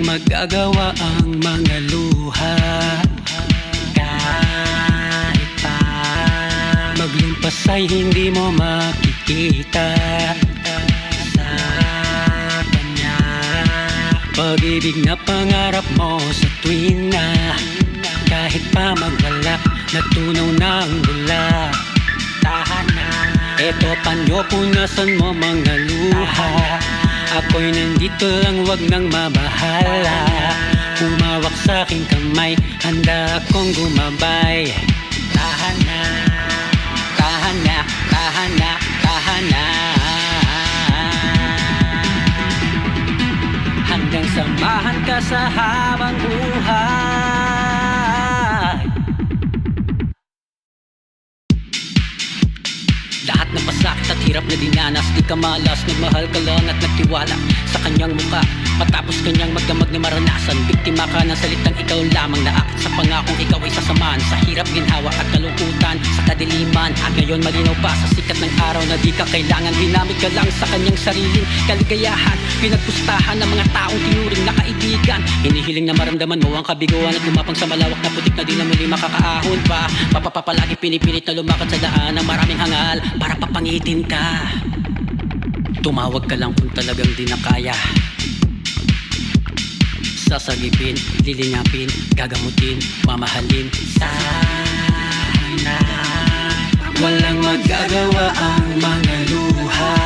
magagawa ang mga luha. Kahit pa maglumpas ay hindi mo makikita sa kanya. Pag-ibig na pangarap mo sa tuwing na kahit pa magwala, natunaw ng bula. Tahan na, eto panyo, punasan mo mga luha. Ako'y nandito lang, wag nang mabahala. Humawak sa'king kamay, handa akong gumabay. Tahan na, tahan na, tahan na, tahan na. Hanggang samahan ka sa habang buhay. Lahat ng pasakit at hirap na dinanas, di ka malas, nagmahal ka lang at nagtiwala sa kanyang muka. Matapos kanyang magdamag na maranasan, biktima ka ng salitang ikaw lamang, naakit sa pangakong ikaw ay sasamahan. Sa hirap, ginhawa at kalungkutan, sa kadiliman, at ngayon malinaw pa sa sikat ng araw na di ka kailangan. Ginamit ka lang sa kanyang sariling kaligayahan, pinagpustahan ng mga taong tinuring na kaibigan. Hinihiling na maramdaman mo ang kabiguan at lumapang sa malawak na putik na di na muli makakaahon pa. Papapalagi pinipilit na lumakad sa daan ng maraming hangal para papangitin ka. Tumawag ka lang kung talagang di na kaya. Sasagipin, lilingapin, gagamutin, mamahalin. Sana walang magagawa ang mga luha.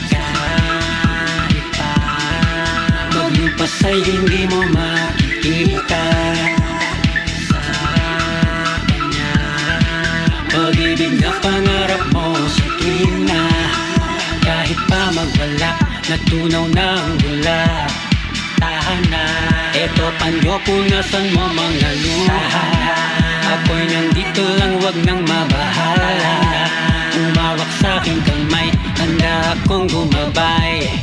Kahit pa maglumpas ay hindi mo makikita sa kanya. Pag-ibig na pangarap mo sa tuwing na kahit pa magwala, natunaw ng bula. Tahan na, eto panyo, punasan mo mga luha. Ako'y nandito lang, wag nang mabahala. Umawak sa'king kamay, handa akong gumabay.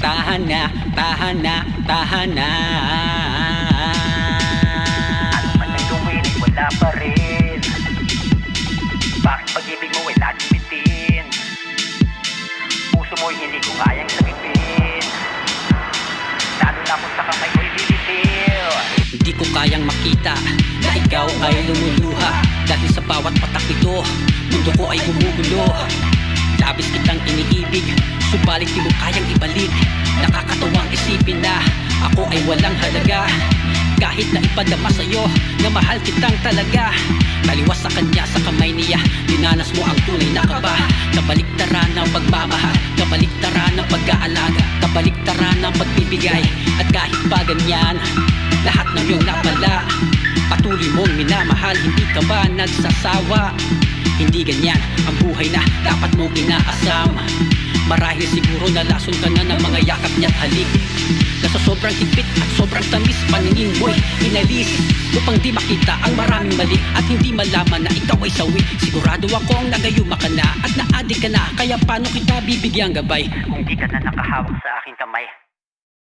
Tahan na, tahan na, tahan na. Ano man ang gawin ay wala pa rin. Bakit pag-ibig mo ay laging bitin? Puso mo'y hindi ko kayang sagipin, lalo na kung sa kamay mo'y bibitil. Hindi ko kayang makita na ikaw ay lumuluha. Dahil sa bawat patak nito, mundo ko ay gumugulo. Labis kitang iniibig, subalit di mo kayang ibalik. Nakakatawang isipin na ako ay walang halaga. Kahit na ipadama sa'yo na mahal kitang talaga. Taliwas sa kanya, sa kamay niya, dinanas mo ang tunay na kaba. Kabaliktaran ng pagmamahal, kabaliktaran ng pag-aalaga, kabaliktaran ng pagbibigay. At kahit pa ganyan, lahat ng iyong napala, patuloy mong minamahal, hindi ka ba nagsasawa? Hindi ganyan ang buhay na dapat mong inaasam. Marahil siguro nalason ka na ng mga yakap niya't halik, na sa sobrang higpit at sobrang tamis, paningin mo'y inalis upang di makita ang maraming mali at hindi malaman na ikaw ay sawi. Sigurado akong nagayuma ka na at naadik ka na, kaya paano kita bibigyang gabay Kung di ka na nakahawak sa akin